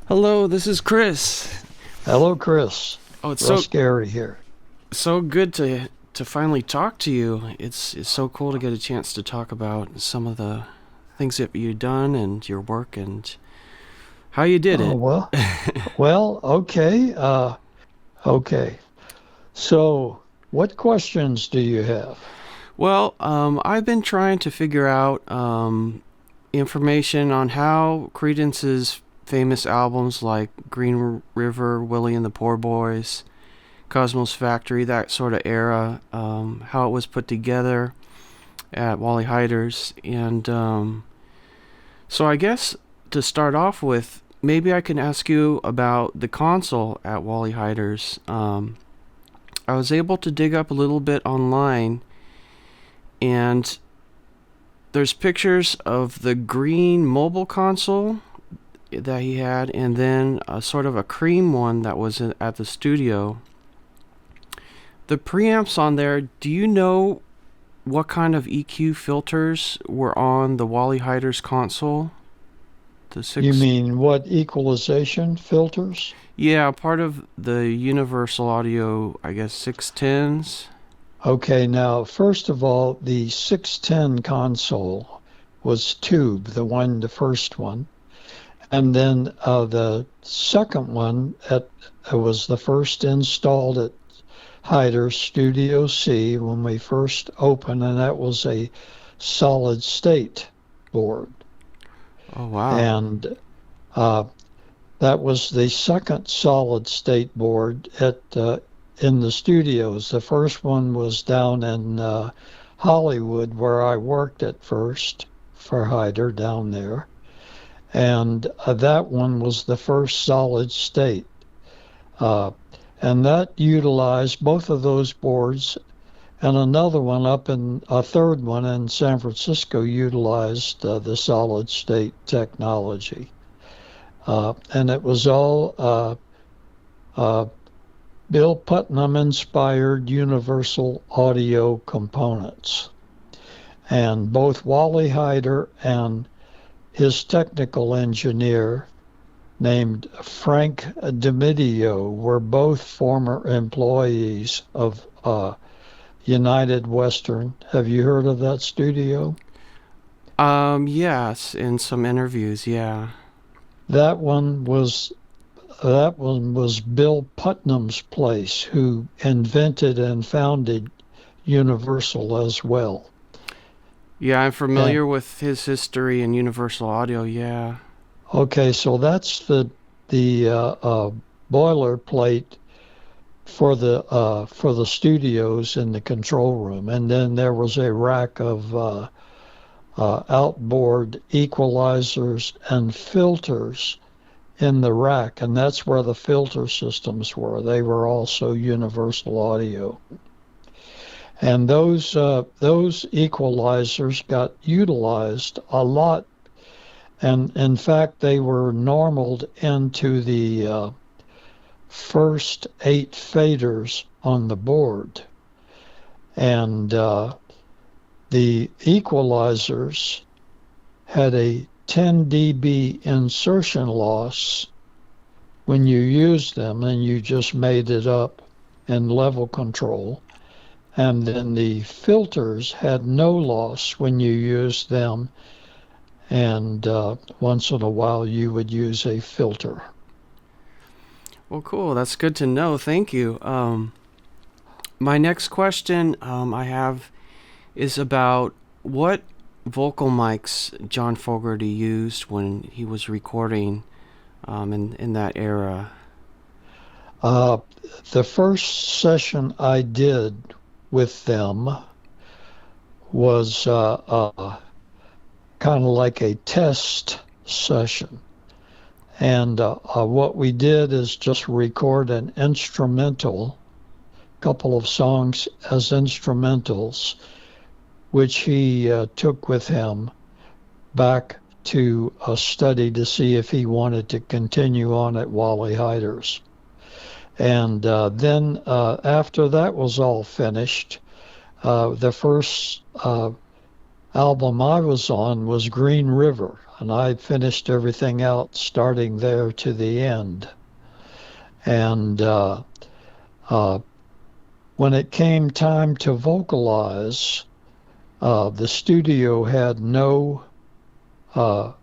Hello, this is Chris. Hello, Chris. Oh, it's Russ Gary here. so good to finally talk to you. It's so cool to get a chance to talk about some of the things that you've done and your work and how you did Oh, it. okay. Okay. So, what questions do you have? Well, I've been trying to figure out information on how Creedence's famous albums like Green River, Willie and the Poor Boys, Cosmos Factory, that sort of era, how it was put together at Wally Heiders. And so I guess to start off with, maybe I can ask you about the console at Wally Heiders. I was able to dig up a little bit online, and there's pictures of the green mobile console that he had, and then a sort of a cream one that was at the studio. The preamps on there, do you know what kind of EQ filters were on the Wally Heiders console? The You six, mean what equalization filters? yeah, part of the Universal Audio, I guess 610s. Okay, now, first of all, the 610 console was tube, the first one. And then the second one was the first installed at Hyde Studio C when we first opened, and that was a solid state board. Oh, wow. And uh, that was the second solid state board in the studios. The first one was down in Hollywood, where I worked at first for Hyder down there. And that one was the first solid state. And that utilized both of those boards, and a third one in San Francisco utilized the solid state technology. And it was all Bill Putnam inspired universal audio components. And both Wally Heider and his technical engineer, named Frank DiMidio, were both former employees of United Western. Have you heard of that studio? Yes, in some interviews, yeah. That one was Bill Putnam's place, who invented and founded Universal as well. Yeah, I'm And familiar with his history in Universal Audio, yeah. okay, so that's the boilerplate for the studios in the control room, and then there was a rack of outboard equalizers and filters in the rack, and that's where the filter systems were. They were also Universal Audio, and those equalizers got utilized a lot, and in fact they were normaled into the first 8 faders on the board. And the equalizers had a 10 dB insertion loss when you used them, and you just made it up in level control. And then the filters had no loss when you used them, and once in a while you would use a filter. Well, cool. That's good to know. Thank you. My next question I have is about what vocal mics John Fogerty used when he was recording in that era. The first session I did with them was kind of like a test session. And what we did is just record an instrumental, couple of songs as instrumentals, which he took with him back to a study to see if he wanted to continue on at Wally Heiders. And then after that was all finished, the first album I was on was Green River, and I finished everything out starting there to the end. And uh, when it came time to vocalize, the studio had no Neumann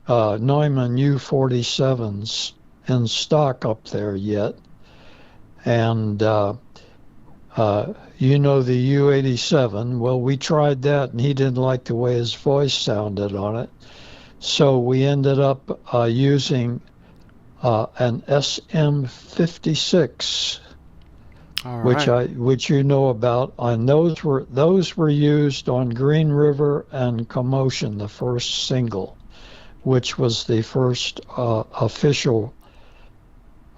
U47s in stock up there yet. And you know the U87. Well, we tried that, and he didn't like the way his voice sounded on it. So we ended up using an SM56, All right. which you know about, and those were used on Green River and Commotion, the first single, which was the first official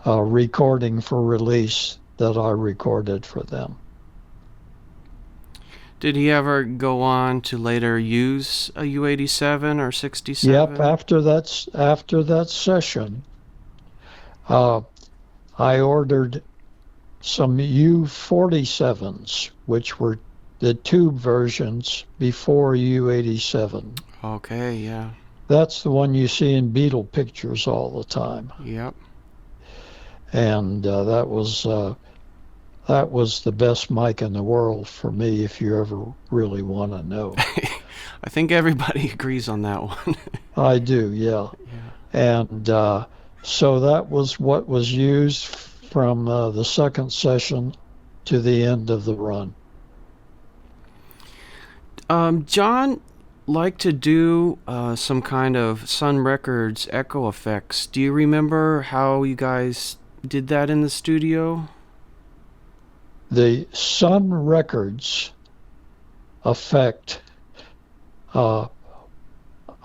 recording for release that I recorded for them. Did he ever go on to later use a U87 or 67? Yep, after that session, I ordered some U47s, which were the tube versions before U87. Okay, yeah. That's the one you see in Beatle pictures all the time. Yep. And that was the best mic in the world for me, if you ever really want to know. I think everybody agrees on that one. I do, yeah. And so that was what was used from the second session to the end of the run. John liked to do some kind of Sun Records echo effects. Do you remember how you guys did that in the studio? The Sun Records effect, I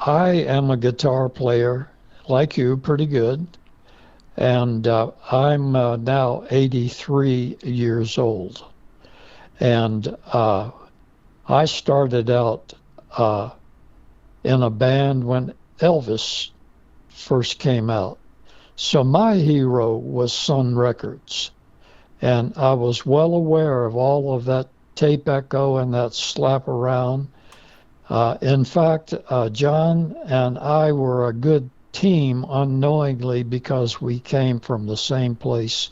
am a guitar player, like you, pretty good. And I'm now 83 years old. And I started out in a band when Elvis first came out. So my hero was Sun Records. And I was well aware of all of that tape echo and that slap around. In fact, John and I were a good team unknowingly because we came from the same place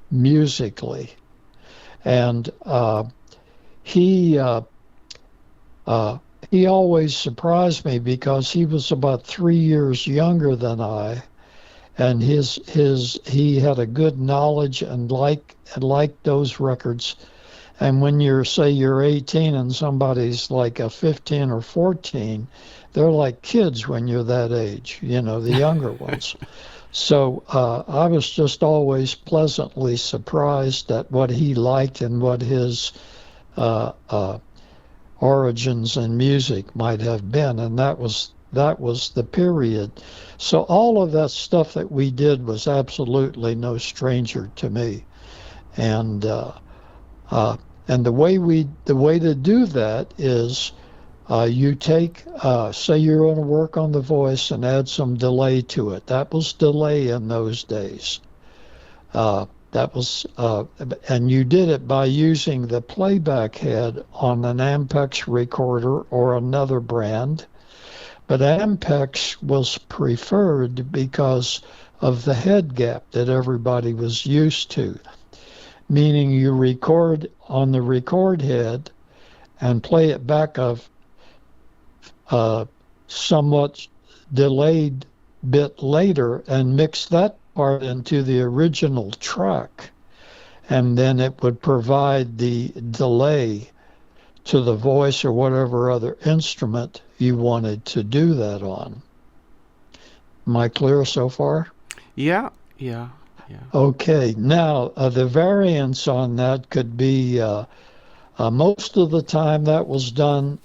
musically. And he always surprised me because he was about 3 years younger than I, and he had a good knowledge and liked those records. And when you're 18 and somebody's like a 15 or 14, they're like kids when you're that age, the younger ones. So I was just always pleasantly surprised at what he liked and what his origins in music might have been, and that was the period. So all of that stuff that we did was absolutely no stranger to me, and the way to do that is you take, say you're going to work on the voice and add some delay to it. That was delay in those days. And you did it by using the playback head on an Ampex recorder or another brand. But Ampex was preferred because of the head gap that everybody was used to, meaning you record on the record head and play it back a somewhat delayed bit later and mix that part into the original track, and then it would provide the delay to the voice or whatever other instrument you wanted to do that on. Am I clear so far? Yeah. Okay, now the variance on that could be most of the time that was done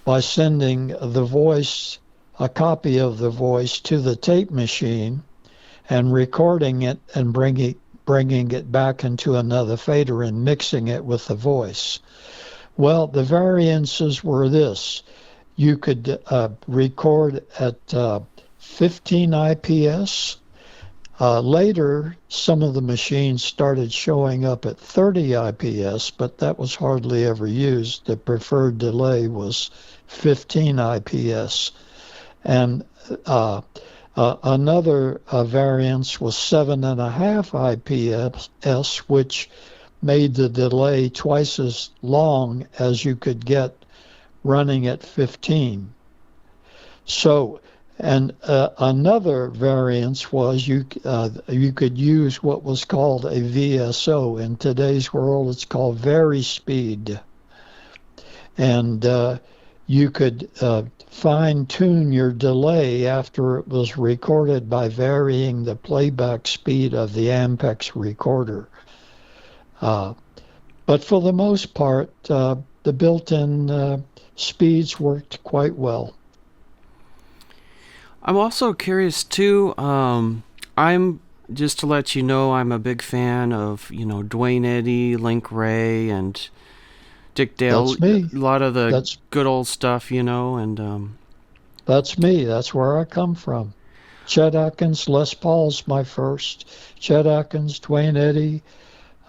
by sending a copy of the voice to the tape machine and recording it and bringing it back into another fader and mixing it with the voice. Well, the variances were this. You could record at 15 IPS, Later, some of the machines started showing up at 30 IPS, but that was hardly ever used. The preferred delay was 15 IPS. And another variance was 7.5 IPS, which made the delay twice as long as you could get running at 15. So, and another variance was you could use what was called a VSO. In today's world, it's called vari speed. And you could fine-tune your delay after it was recorded by varying the playback speed of the Ampex recorder. But for the most part, the built-in speeds worked quite well. I'm also curious too. I'm just to let you know, I'm a big fan of Dwayne Eddy, Link Ray, and Dick Dale. That's me. A lot of the good old stuff, and that's me. That's where I come from. Chet Atkins, Les Paul's my first. Chet Atkins, Dwayne Eddy,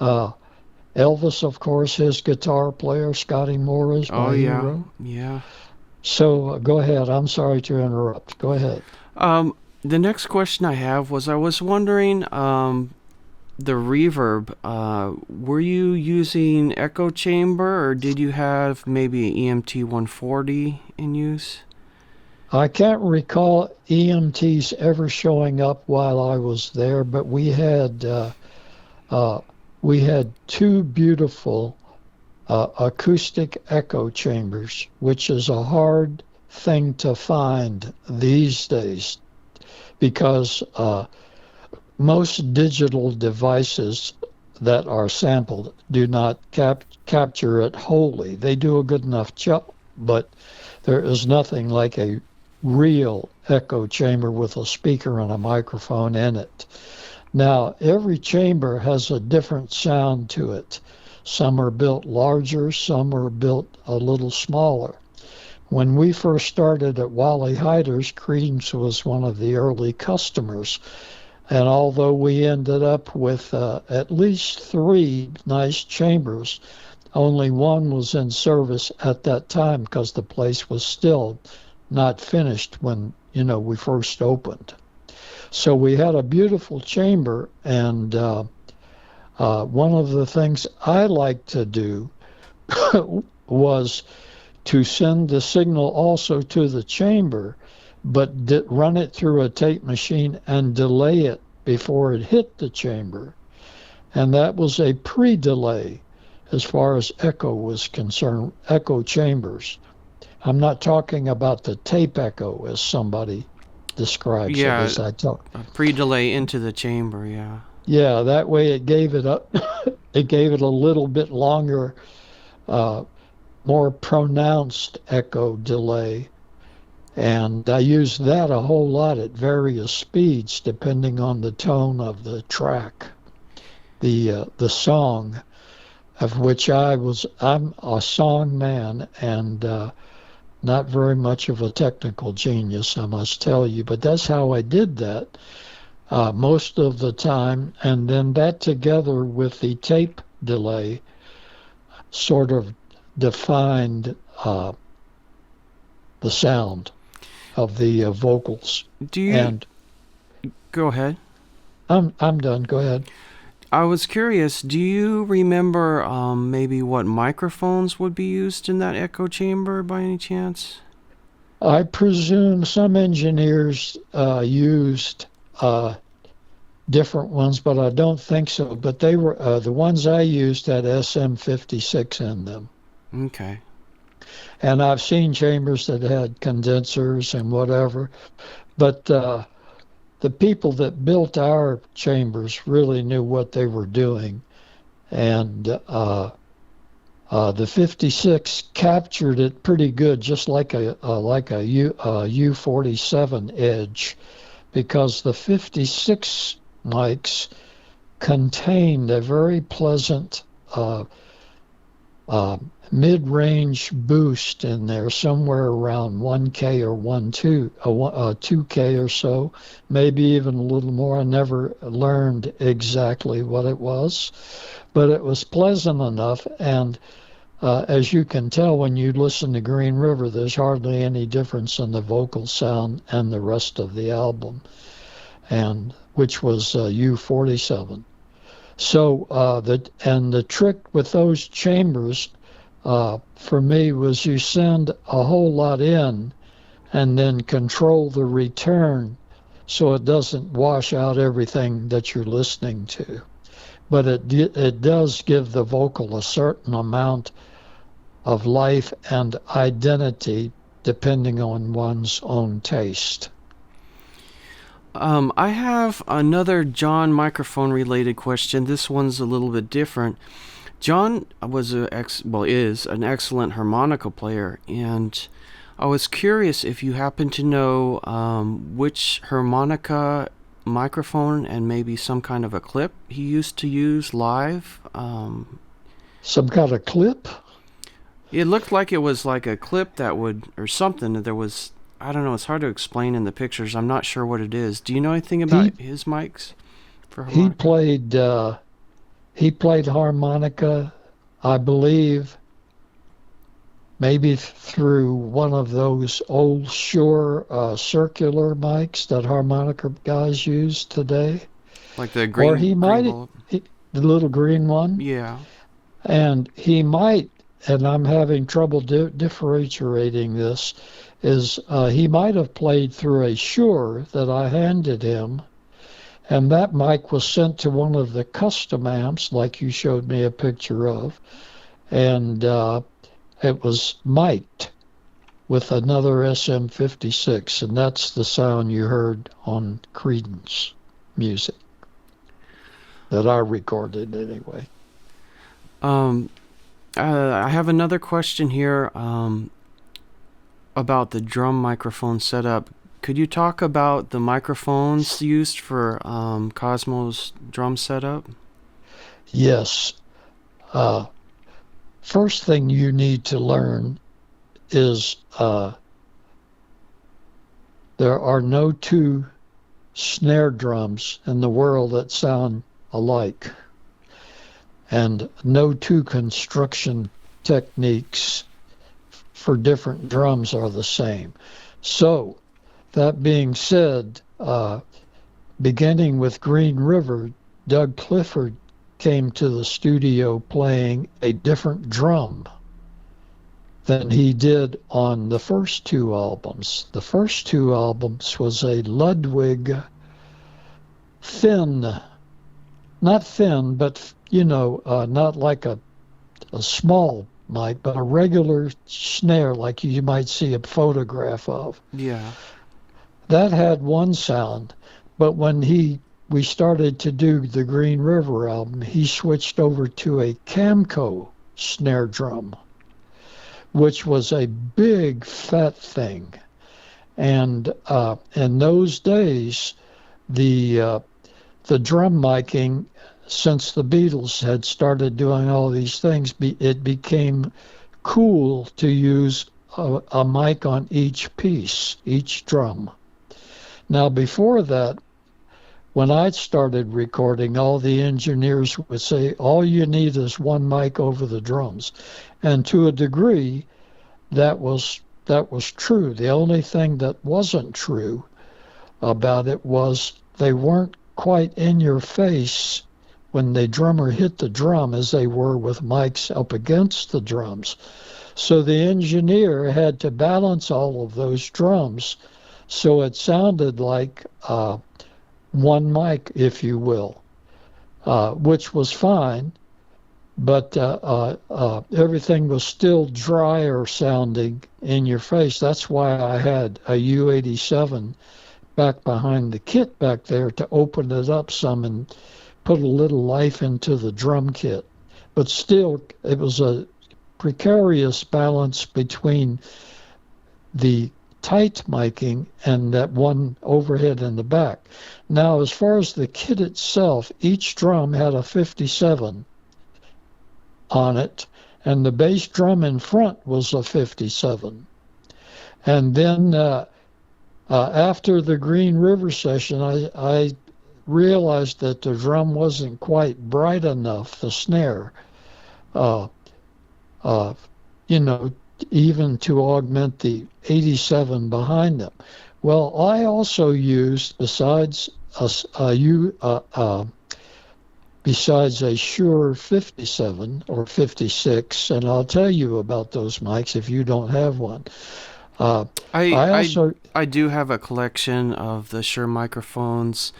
Elvis, of course, his guitar player. Scotty Moore is my hero. Yeah. So go ahead. I'm sorry to interrupt. Go ahead. The next question I have was, I was wondering, the reverb, were you using echo chamber, or did you have maybe an EMT 140 in use? I can't recall EMTs ever showing up while I was there, but we had two beautiful acoustic echo chambers, which is a hard thing to find these days because most digital devices that are sampled do not capture it wholly. They do a good enough job, but there is nothing like a real echo chamber with a speaker and a microphone in it. Now, every chamber has a different sound to it. Some are built larger, some are built a little smaller. When we first started at Wally Heiders, Creedence was one of the early customers. And although we ended up with at least 3 nice chambers, only one was in service at that time because the place was still not finished when, we first opened. So we had a beautiful chamber, and one of the things I liked to do was to send the signal also to the chamber, but run it through a tape machine and delay it before it hit the chamber. And that was a pre-delay as far as echo was concerned, echo chambers. I'm not talking about the tape echo as somebody describes it as I talk. A pre-delay into the chamber, yeah. Yeah, that way it gave it it gave it a little bit longer, more pronounced echo delay. And I used that a whole lot at various speeds depending on the tone of the track, the song, of which I'm a song man and not very much of a technical genius, I must tell you, but that's how I did that most of the time. And then that together with the tape delay sort of defined the sound of the vocals. Go ahead. I'm done. Go ahead. I was curious, do you remember maybe what microphones would be used in that echo chamber by any chance? I presume some engineers used different ones, but I don't think so. But they were the ones I used had SM56 in them. Okay. And I've seen chambers that had condensers and whatever, but the people that built our chambers really knew what they were doing, and the 56 captured it pretty good, just like a U47 Edge, because the 56 mics contained a very pleasant mid-range boost in there, somewhere around 1K or 2K or so, maybe even a little more. I never learned exactly what it was, but it was pleasant enough. And as you can tell when you listen to Green River, there's hardly any difference in the vocal sound and the rest of the album, and which was U47. So the trick with those chambers for me was you send a whole lot in and then control the return so it doesn't wash out everything that you're listening to. But it does give the vocal a certain amount of life and identity depending on one's own taste. I have another John microphone related question. This one's a little bit different. John was is an excellent harmonica player, and I was curious if you happen to know which harmonica microphone and maybe some kind of a clip he used to use live. Some kind of clip? It looked like it was like a clip that would, or something. There was, I don't know, it's hard to explain in the pictures. I'm not sure what it is. Do you know anything about his mics for harmonica? He played harmonica, I believe, maybe through one of those old Shure circular mics that harmonica guys use today. Like the green, or he might, the little green one. Yeah. And he might, and I'm having trouble differentiating this, is he might have played through a Shure that I handed him, and that mic was sent to one of the custom amps, like you showed me a picture of, and it was mic'd with another SM56, and that's the sound you heard on Creedence music that I recorded anyway. I have another question here about the drum microphone setup. Could you talk about the microphones used for Cosmo's drum setup? Yes. First thing you need to learn is there are no two snare drums in the world that sound alike, and no two construction techniques for different drums are the same. So, that being said, beginning with Green River, Doug Clifford came to the studio playing a different drum than he did on the first two albums. The first two albums was a Ludwig not thin, but, not like a small mic, but a regular snare like you might see a photograph of. Yeah. That had one sound, but when we started to do the Green River album, he switched over to a Camco snare drum, which was a big fat thing. And in those days, the drum miking, since the Beatles had started doing all these things, it became cool to use a mic on each piece, each drum. Now, before that, when I started recording, all the engineers would say, all you need is one mic over the drums. And to a degree, that was true. The only thing that wasn't true about it was they weren't quite in your face when the drummer hit the drum as they were with mics up against the drums. So the engineer had to balance all of those drums so it sounded like one mic, if you will, which was fine, but everything was still drier sounding in your face. That's why I had a U87 back behind the kit back there to open it up some and put a little life into the drum kit. But still, it was a precarious balance between the tight miking and that one overhead in the back. Now, as far as the kit itself, each drum had a 57 on it, and the bass drum in front was a 57. And then after the Green River session, I realized that the drum wasn't quite bright enough, the snare, uh, uh, you know, even to augment the 87 behind them. Well, I also used, besides besides a Shure 57 or 56, and I'll tell you about those mics if you don't have one. I I I also, I do have a collection of the Shure microphones,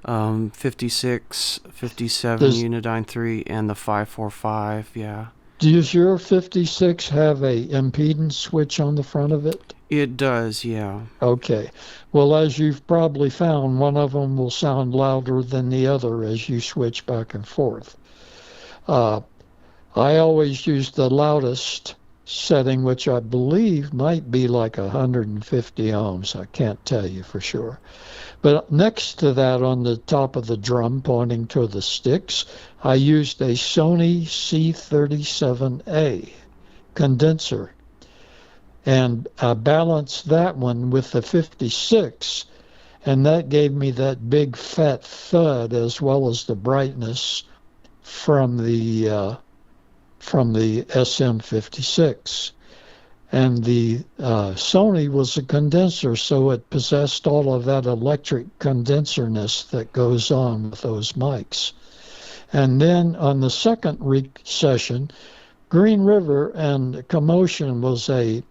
56, 57 does Unidyne 3, and the 545. Yeah, does your 56 have a impedance switch on the front of it? it does. Yeah. Okay. Well, as you've probably found, one of them will sound louder than the other as you switch back and forth. Uh, I always use the loudest setting, which I believe might be like 150 ohms. I can't tell you for sure. But next to that, on the top of the drum pointing to the sticks, I used a Sony C37A condenser, and I balanced that one with the 56, and that gave me that big fat thud as well as the brightness from the SM56. And the Sony was a condenser, so it possessed all of that electric condensorness that goes on with those mics. And then on the second session, Green River and Commotion was a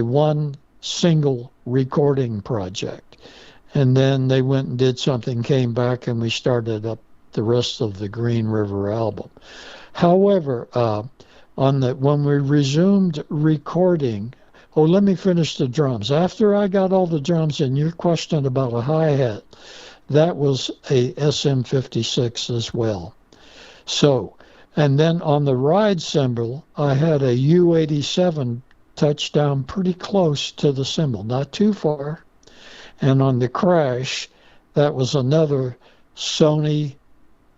one single recording project. And then they went and did something, came back, and we started up the rest of the Green River album. However, when we resumed recording, let me finish the drums. After I got all the drums in, your question about a hi-hat, that was a SM56 as well. So, and then on the ride cymbal, I had a U87 touchdown pretty close to the cymbal, not too far. And on the crash, that was another Sony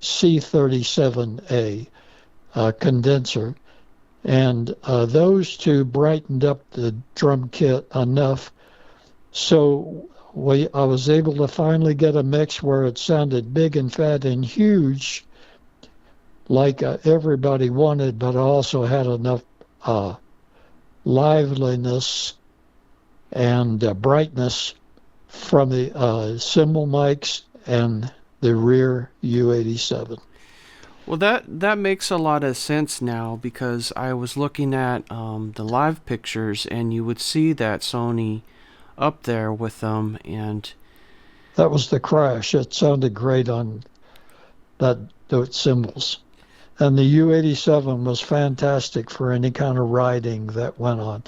C37A condenser. And those two brightened up the drum kit enough so I was able to finally get a mix where it sounded big and fat and huge like everybody wanted, but I also had enough liveliness and brightness from the cymbal mics and the rear U87. Well, that makes a lot of sense now, because I was looking at the live pictures, and you would see that Sony up there with them, and that was the crash. It sounded great on those cymbals. And the U87 was fantastic for any kind of riding that went on.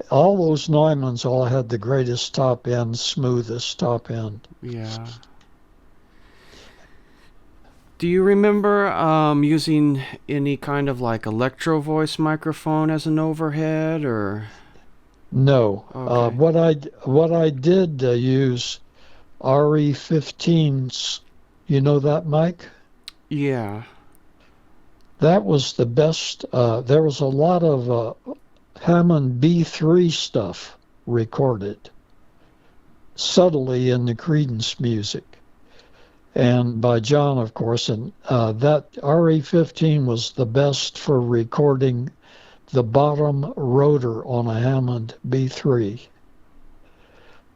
All those Neumanns all had the greatest top end, smoothest top end. Yeah. Do you remember using any kind of like electro voice microphone as an overhead, or? No. Okay. What I did use RE15s. You know that mic? Yeah. That was the best. There was a lot of Hammond B3 stuff recorded subtly in the Creedence music, and by John, of course. And that RE15 was the best for recording the bottom rotor on a Hammond B3.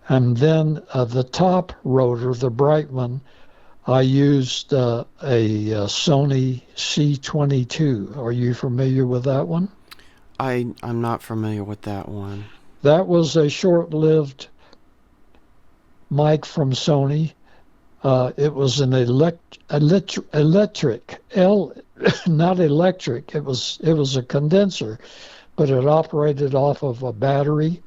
And then the top rotor, the bright one, I used a Sony C22. Are you familiar with that one? I'm not familiar with that one. That was a short-lived mic from Sony. It was an electric, not electric. It was a condenser, but it operated off of a battery.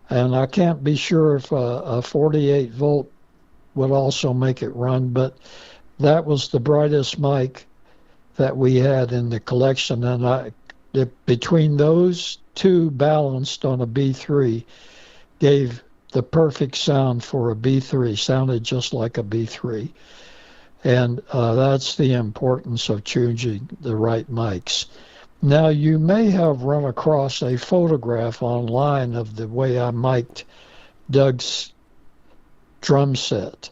And I can't be sure if a 48 volt would also make it run, but that was the brightest mic that we had in the collection. And between those two balanced on a B3 gave the perfect sound for a B3, sounded just like a B3. And that's the importance of choosing the right mics. Now, you may have run across a photograph online of the way I mic'd Doug's drum set,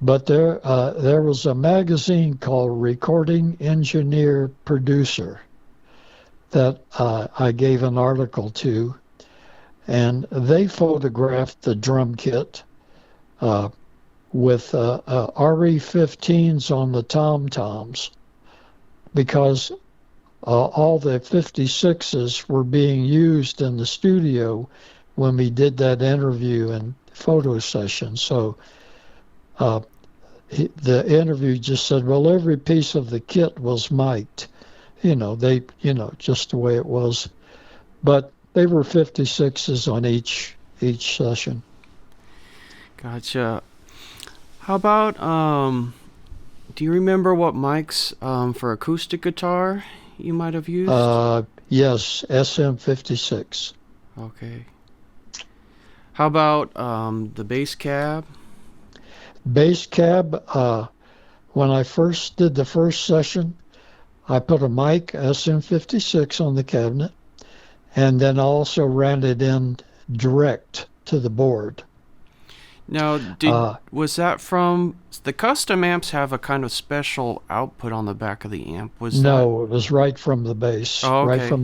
but there was a magazine called Recording Engineer Producer that I gave an article to, and they photographed the drum kit with RE15s on the tom-toms, because all the 56s were being used in the studio when we did that interview and photo session. So the interview just said, well, every piece of the kit was mic'd. Just the way it was. But they were 56s on each session. Gotcha. How about, do you remember what mics for acoustic guitar you might have used? Yes, SM56. Okay. How about the bass cab? Bass cab, when I first did the first session, I put a mic SM56 on the cabinet, and then also ran it in direct to the board. Now, was that from the custom amps? Have a kind of special output on the back of the amp? No, it was right from the bass, oh, okay. from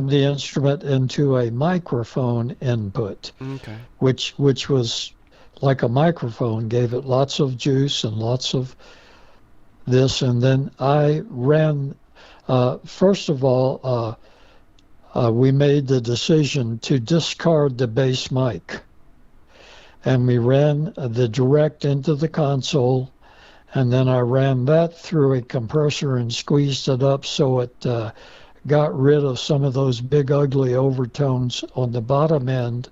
the instrument into a microphone input, okay. which was like a microphone, gave it lots of juice and lots of this. And then I ran. First of all, we made the decision to discard the bass mic. And we ran the direct into the console, and then I ran that through a compressor and squeezed it up so it got rid of some of those big ugly overtones on the bottom end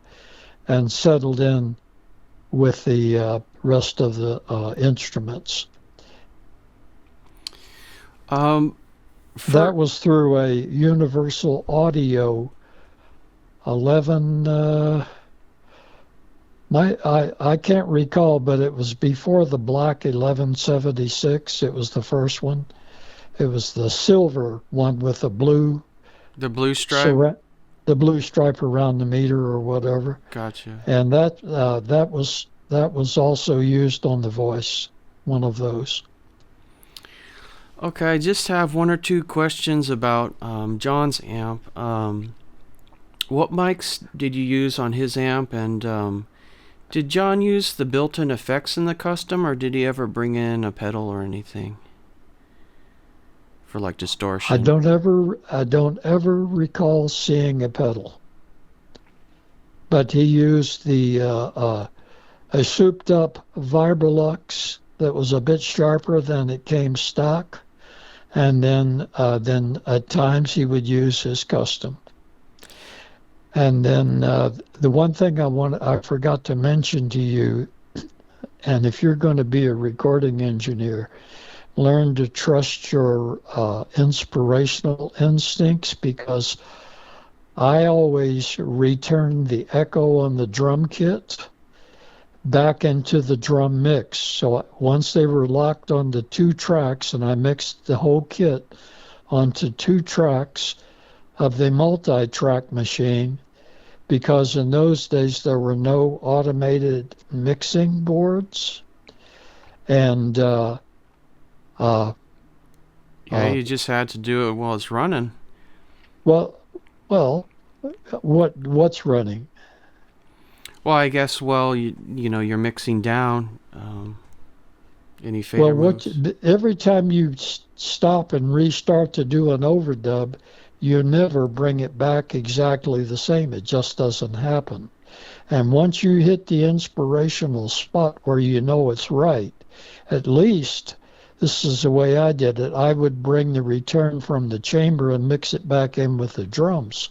and settled in with the rest of the instruments. That was through a Universal Audio 11... I can't recall, but it was before the black 1176. It was the first one. It was the silver one with the blue. The blue stripe. The blue stripe around the meter or whatever. Gotcha. And that was also used on the Voice, one of those. Okay, I just have one or two questions about John's amp. What mics did you use on his amp, and did John use the built-in effects in the custom, or did he ever bring in a pedal or anything for like distortion? I don't ever recall seeing a pedal. But he used a souped-up Vibrolux that was a bit sharper than it came stock, and then at times he would use his custom. And then the one thing I forgot to mention to you, and if you're going to be a recording engineer, learn to trust your inspirational instincts, because I always return the echo on the drum kit back into the drum mix. So once they were locked onto 2 tracks, and I mixed the whole kit onto 2 tracks of the multi-track machine, because in those days there were no automated mixing boards, and you just had to do it while it's running. Well, what's running? Well, I guess you're mixing down. Any fader moves? Every time you stop and restart to do an overdub, you never bring it back exactly the same. It just doesn't happen. And once you hit the inspirational spot where you know it's right, at least this is the way I did it. I would bring the return from the chamber and mix it back in with the drums.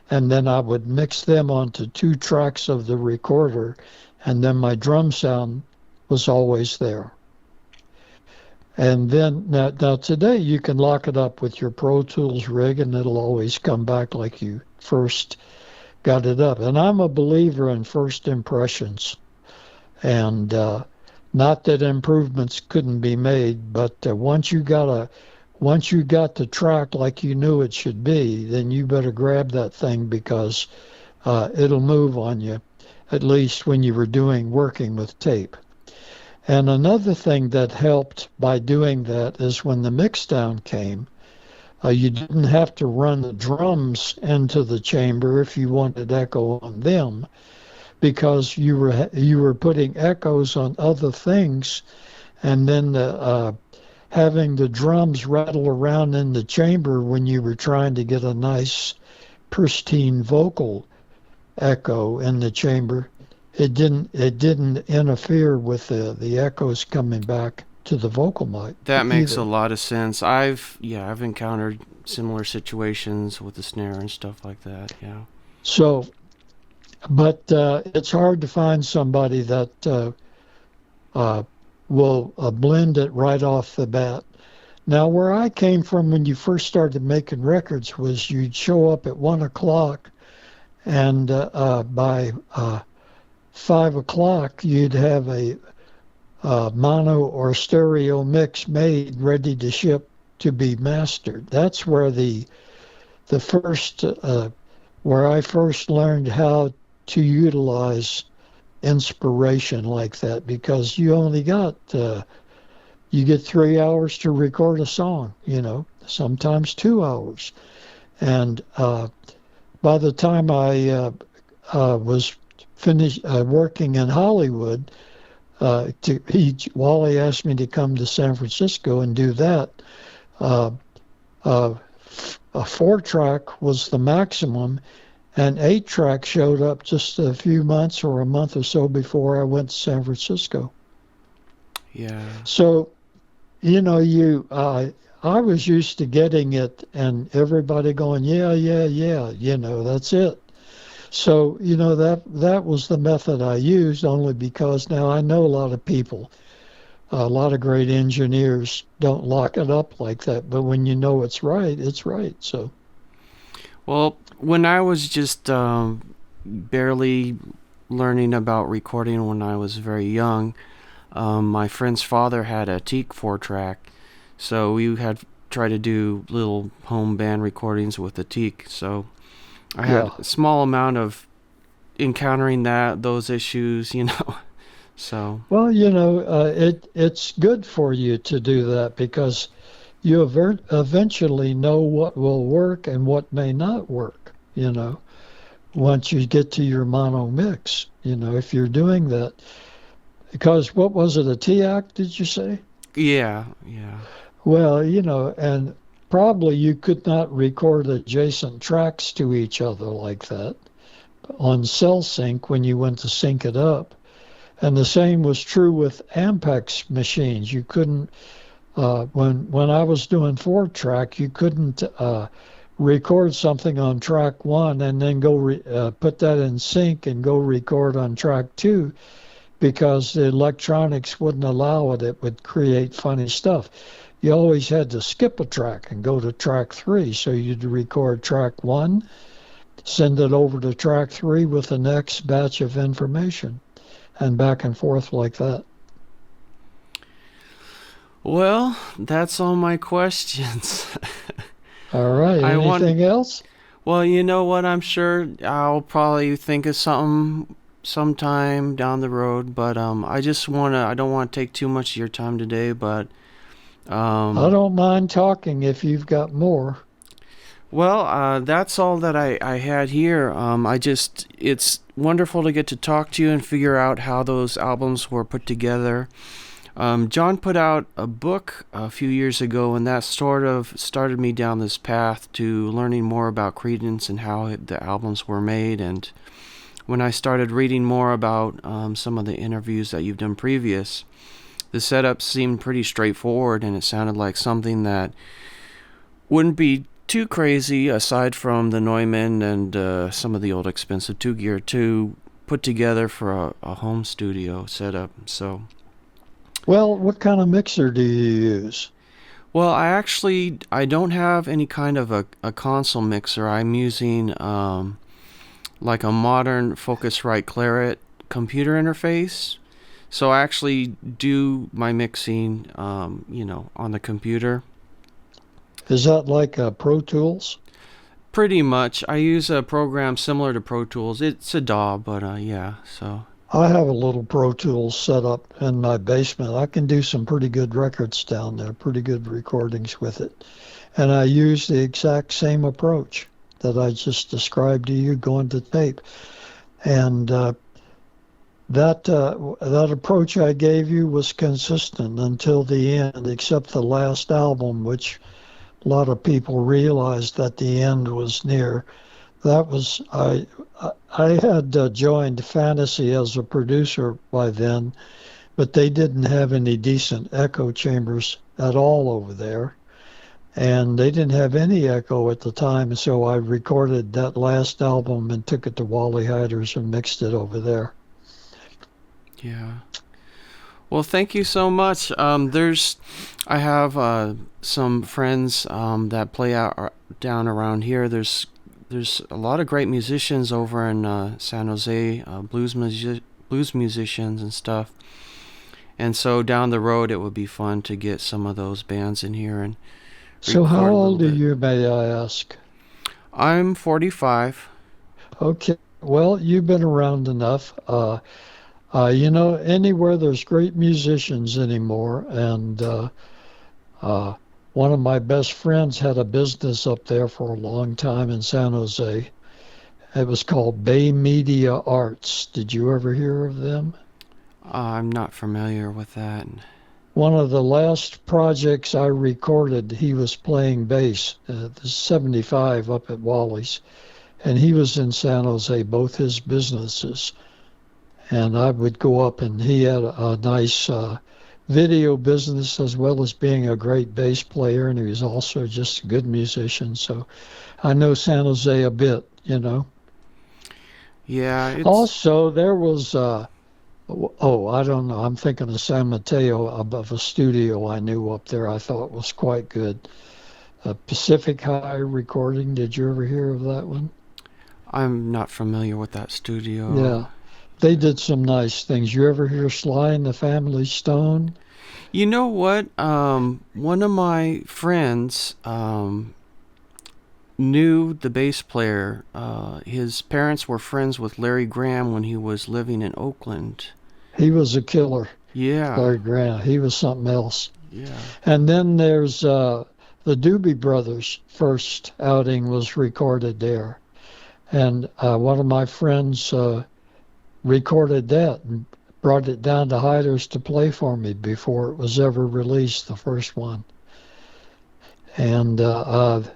And then I would mix them onto 2 tracks of the recorder, and then my drum sound was always there. And then now today you can lock it up with your Pro Tools rig, and it'll always come back like you first got it up. And I'm a believer in first impressions, and not that improvements couldn't be made, but once you got once you got the track like you knew it should be, then you better grab that thing because it'll move on you, at least when you were working with tape. And another thing that helped by doing that is when the mixdown came, you didn't have to run the drums into the chamber if you wanted echo on them, because you were putting echoes on other things, and then having the drums rattle around in the chamber when you were trying to get a nice pristine vocal echo in the chamber, it didn't interfere with the echoes coming back to the vocal mic That makes a either. lot of sense. I've encountered similar situations with the snare and stuff like that. Yeah. So, but it's hard to find somebody that uh, will blend it right off the bat. Now, where I came from when you first started making records was you'd show up at 1 o'clock, and by 5 o'clock you'd have a mono or stereo mix made, ready to ship to be mastered. That's where the first where I first learned how to utilize inspiration like that, because you only got you get 3 hours to record a song, sometimes 2 hours. And by the time I was finished working in Hollywood, Wally asked me to come to San Francisco and do that. A 4-track was the maximum, and 8-track showed up just a few months or a month or so before I went to San Francisco. Yeah. So, I was used to getting it and everybody going, yeah, yeah, yeah, that's it. So, that was the method I used, only because now I know a lot of people, a lot of great engineers don't lock it up like that. But when you know it's right, it's right. So, Well, when I was just barely learning about recording when I was very young, my friend's father had a teak 4-track, so we had tried to do little home band recordings with the teak. So I had yeah. a small amount of encountering those issues. So Well, it's good for you to do that, because you eventually know what will work and what may not work, once you get to your mono mix, if you're doing that. Because what was it, a TIAC, did you say? yeah. Well, and probably you could not record adjacent tracks to each other like that on cell sync when you went to sync it up. And the same was true with Ampex machines. You couldn't, when I was doing 4-track, you couldn't record something on track 1 and then go put that in sync and go record on track 2, because the electronics wouldn't allow it. It would create funny stuff. You always had to skip a track and go to track 3. So you'd record track 1, send it over to track 3 with the next batch of information, and back and forth like that. Well, that's all my questions. All right. Anything else? Well, you know what? I'm sure I'll probably think of something sometime down the road, but I don't want to take too much of your time today, but I don't mind talking if you've got more. Well, that's all that I had here. It's wonderful to get to talk to you and figure out how those albums were put together. John put out a book a few years ago, and that sort of started me down this path to learning more about Creedence and how the albums were made. And when I started reading more about some of the interviews that you've done previous, the setup seemed pretty straightforward, and it sounded like something that wouldn't be too crazy, aside from the Neumann and some of the old expensive 2-gear, to put together for a home studio setup. So, well, what kind of mixer do you use? well, I don't have any kind of a console mixer. I'm using like a modern Focusrite Claret computer interface. So I actually do my mixing, on the computer. Is that like Pro Tools? Pretty much. I use a program similar to Pro Tools. It's a DAW, but yeah, so. I have a little Pro Tools set up in my basement. I can do some pretty good records down there, pretty good recordings with it. And I use the exact same approach that I just described to you going to tape. And that approach I gave you was consistent until the end, except the last album, which a lot of people realized that the end was near. That was I had joined Fantasy as a producer by then, but they didn't have any decent echo chambers at all over there, and they didn't have any echo at the time. So I recorded that last album and took it to Wally Heiders and mixed it over there. Yeah. Well, thank you so much. I have some friends that play out down around here. There's a lot of great musicians over in San Jose, blues musicians and stuff. And so down the road, it would be fun to get some of those bands in here and. So how old are you, may I ask? I'm 45. Okay. Well, you've been around enough. Anywhere there's great musicians anymore, and one of my best friends had a business up there for a long time in San Jose. It was called Bay Media Arts. Did you ever hear of them? I'm not familiar with that. One of the last projects I recorded, he was playing bass, 75 up at Wally's, and he was in San Jose, both his businesses. And I would go up, and he had a nice video business as well as being a great bass player, and he was also just a good musician. So I know San Jose a bit, Yeah. Also, there was, I don't know, I'm thinking of San Mateo, of a studio I knew up there I thought was quite good. Pacific High Recording, did you ever hear of that one? I'm not familiar with that studio. Yeah. They did some nice things. You ever hear Sly and the Family Stone? You know what? One of my friends knew the bass player. His parents were friends with Larry Graham when he was living in Oakland. He was a killer. Yeah. Larry Graham. He was something else. Yeah. And then there's the Doobie Brothers' first outing was recorded there. And one of my friends recorded that and brought it down to Heiders to play for me before it was ever released, the first one. And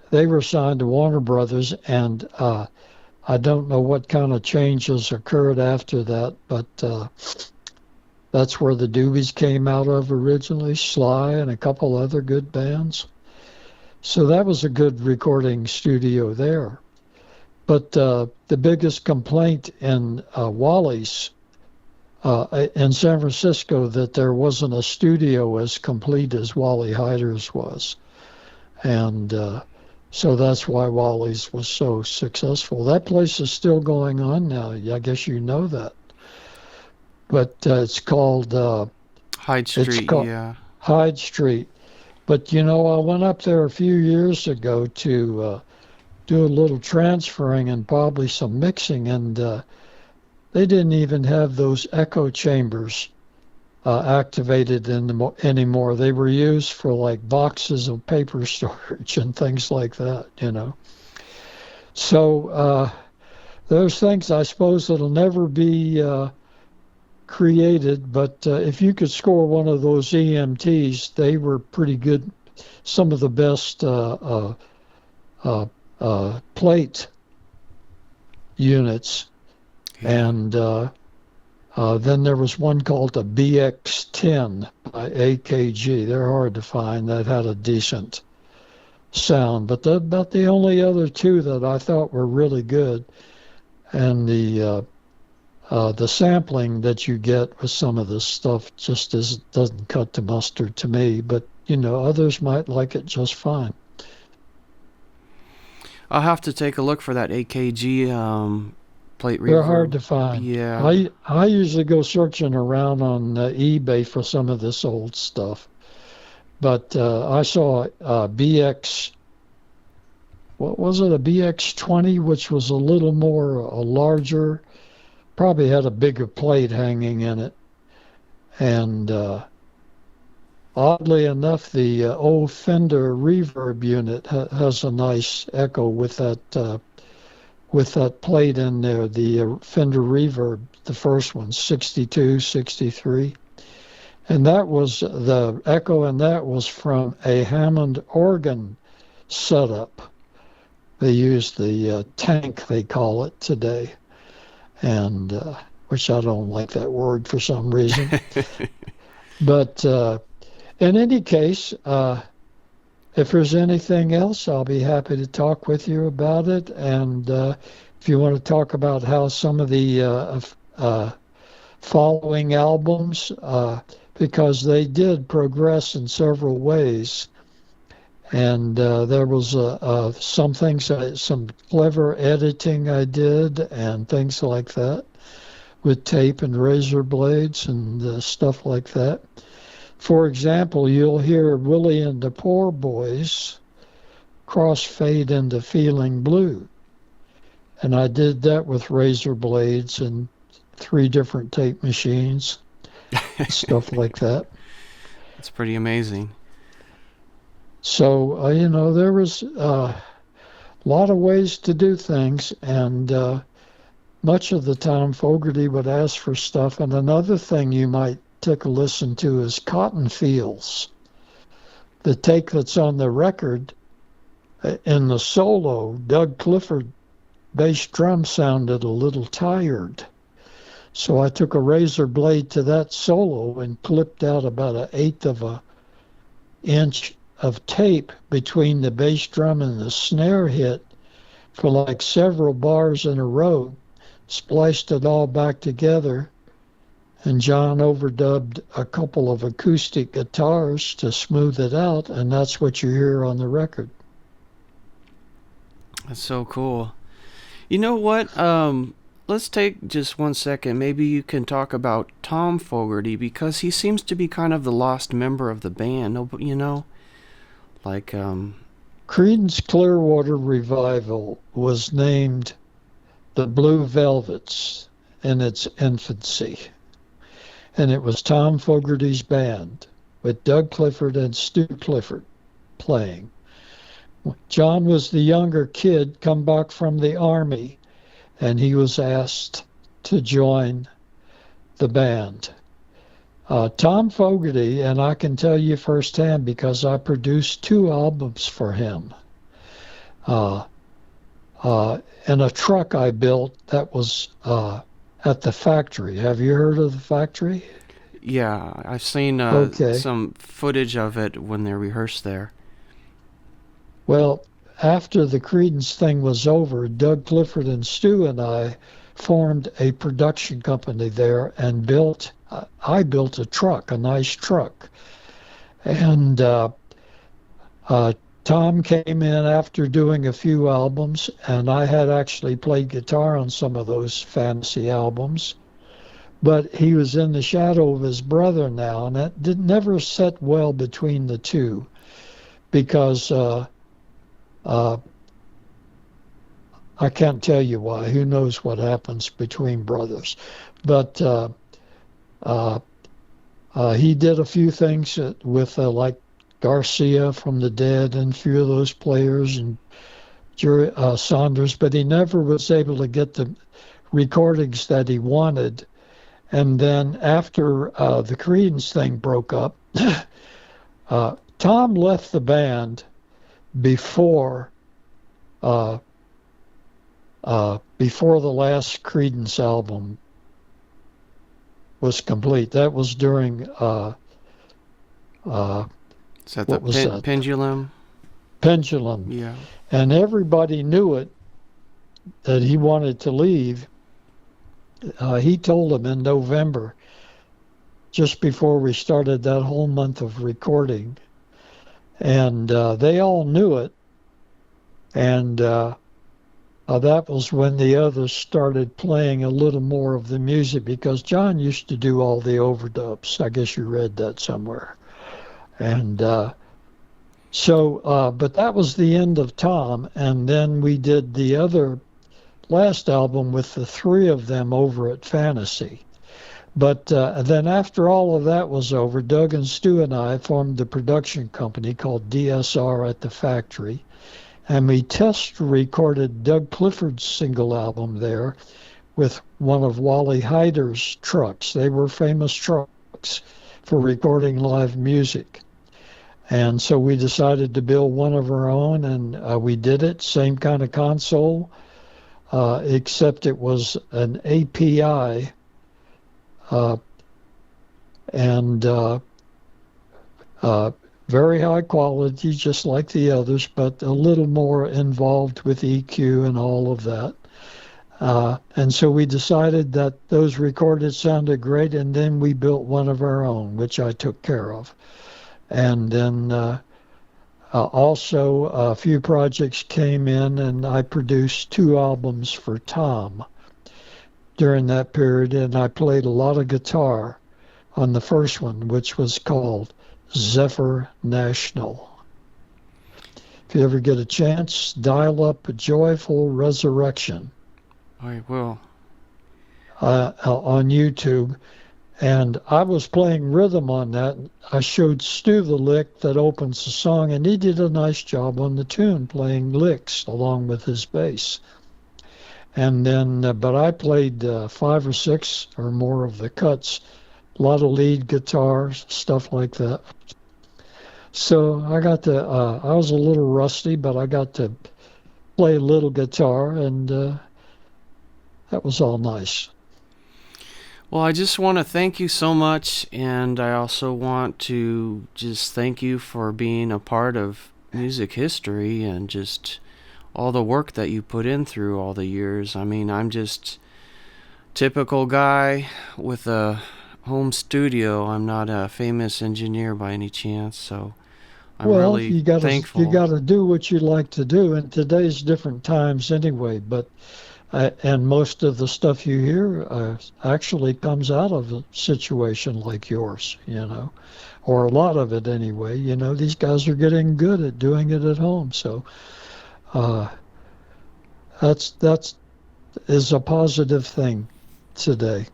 they were signed to Warner Brothers, and I don't know what kind of changes occurred after that, but that's where the Doobies came out of originally, Sly and a couple other good bands. So that was a good recording studio there. But the biggest complaint in Wally's in San Francisco that there wasn't a studio as complete as Wally Heiders was. And so that's why Wally's was so successful. That place is still going on now. I guess you know that. But it's called Hyde Street, yeah. Hyde Street. But, I went up there a few years ago to do a little transferring and probably some mixing, and they didn't even have those echo chambers activated anymore. They were used for like boxes of paper storage and things like that, So there's things I suppose that'll never be created, but if you could score one of those EMTs, they were pretty good. Some of the best plate units. Yeah. And then there was one called the BX10 by AKG. They're hard to find. That had a decent sound, but about the only other two that I thought were really good. And the sampling that you get with some of this stuff just doesn't cut the mustard to me, but others might like it just fine. I'll have to take a look for that AKG plate reverb. They're hard to find. Yeah. I usually go searching around on eBay for some of this old stuff. But I saw BX what was it, a BX-20, which was a little more larger, probably had a bigger plate hanging in it. And oddly enough, the old Fender reverb unit has a nice echo with that plate in there, the Fender reverb, the first one, 62, 63. And that was the echo, and that was from a Hammond organ setup. They use the tank, they call it today, and which I don't like that word for some reason. But in any case, if there's anything else, I'll be happy to talk with you about it. And if you want to talk about how some of the following albums, because they did progress in several ways. And there was some things, some clever editing I did and things like that with tape and razor blades and stuff like that. For example, you'll hear Willie and the Poor Boys crossfade into Feeling Blue. And I did that with razor blades and 3 different tape machines, stuff like that. It's pretty amazing. So, there was a lot of ways to do things, and much of the time Fogerty would ask for stuff. And another thing you might take a listen to is Cotton Fields. The take that's on the record, in the solo, Doug Clifford bass drum sounded a little tired. So I took a razor blade to that solo and clipped out about 1/8 of an inch of tape between the bass drum and the snare hit for like several bars in a row, spliced it all back together, and John overdubbed a couple of acoustic guitars to smooth it out, and that's what you hear on the record. That's so cool. You know what? Let's take just 1 second. Maybe you can talk about Tom Fogerty, because he seems to be kind of the lost member of the band. Like Creedence Clearwater Revival was named the Blue Velvets in its infancy. And it was Tom Fogerty's band with Doug Clifford and Stu Clifford playing. John was the younger kid, come back from the Army, and he was asked to join the band. Tom Fogerty, and I can tell you firsthand because I produced 2 albums for him, in a truck I built that was at the factory. Have you heard of the factory? Yeah, I've seen some footage of it when they rehearsed there. Well, after the Creedence thing was over, Doug Clifford and Stu and I formed a production company there and I built a truck, a nice truck. And Tom came in after doing a few albums, and I had actually played guitar on some of those fantasy albums. But he was in the shadow of his brother now, and that never set well between the two, because I can't tell you why. Who knows what happens between brothers? But he did a few things with like Garcia from the Dead and a few of those players and Saunders, but he never was able to get the recordings that he wanted. And then after the Creedence thing broke up, Tom left the band before the last Creedence album was complete. That was during Is that the Pendulum? Pendulum. Yeah. And everybody knew it, that he wanted to leave. He told them in November, just before we started that whole month of recording. And they all knew it. And that was when the others started playing a little more of the music, because John used to do all the overdubs. I guess you read that somewhere. And So, but that was the end of Tom, and then we did the other last album with the three of them over at Fantasy. But then after all of that was over, Doug and Stu and I formed a production company called DSR at the Factory, and we test recorded Doug Clifford's single album there with one of Wally Heider's trucks. They were famous trucks for recording live music. And so we decided to build one of our own, and we did it. Same kind of console, except it was an API and very high quality, just like the others, but a little more involved with EQ and all of that. And so we decided that those recorded sounded great, and then we built one of our own, which I took care of. And then also a few projects came in, and I produced 2 albums for Tom during that period, and I played a lot of guitar on the first one, which was called Zephyr National. If you ever get a chance, dial up Joyful Resurrection. I will. On YouTube. And I was playing rhythm on that. I showed Stu the lick that opens the song, and he did a nice job on the tune, playing licks along with his bass. And then, but I played 5 or 6 or more of the cuts, a lot of lead guitars, stuff like that. So I got to, I was a little rusty, but I got to play a little guitar, and that was all nice. Well, I just want to thank you so much, and I also want to just thank you for being a part of music history and just all the work that you put in through all the years. I mean, I'm just typical guy with a home studio. I'm not a famous engineer by any chance, so I'm really thankful. You got to do what you like to do, and today's different times anyway, but and most of the stuff you hear actually comes out of a situation like yours, or a lot of it anyway. These guys are getting good at doing it at home, so that is a positive thing today.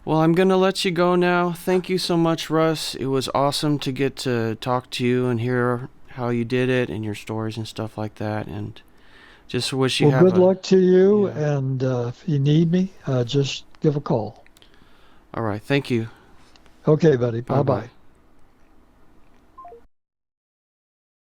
Well, I'm going to let you go now. Thank you so much, Russ. It was awesome to get to talk to you and hear how you did it and your stories and stuff like that, and just wish you good luck to you, and if you need me, just give a call. All right. Thank you. Okay, buddy. Bye-bye.